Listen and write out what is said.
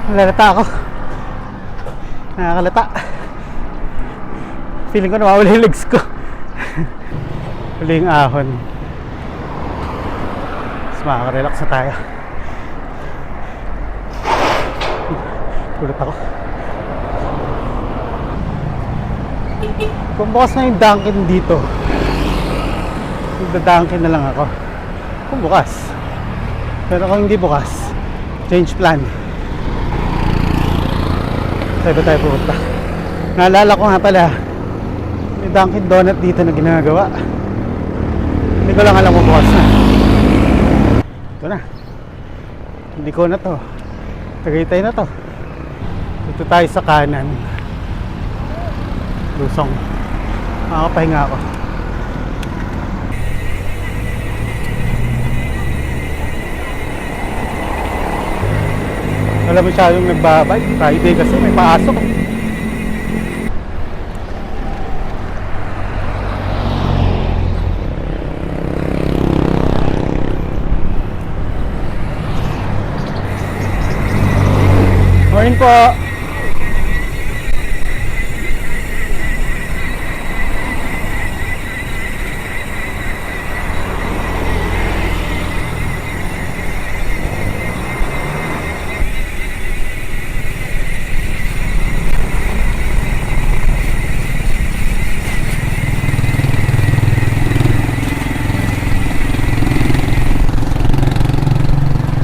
Nalalata ako. Nakakalata. Feeling ko nawawala yung legs ko. Huling ahon. Mas makaka-relax na tayo. Kulot ako. Kung bukas na yung Dunkin dito, magda-Dunkin na lang ako. Kung bukas. Pero kung hindi bukas, change plan. Saan ba tayo pupunta? Naalala ko nga pala, may Dunkin Donut dito na ginagawa. Hindi ko lang alam kung bukas na. Ito na. Hindi ko na to. Tagaytay na to. Dito tayo sa kanan. Lusong. Makakapahinga ako. Wala masyadong nagbabay. Friday kasi may pasok. Morning po.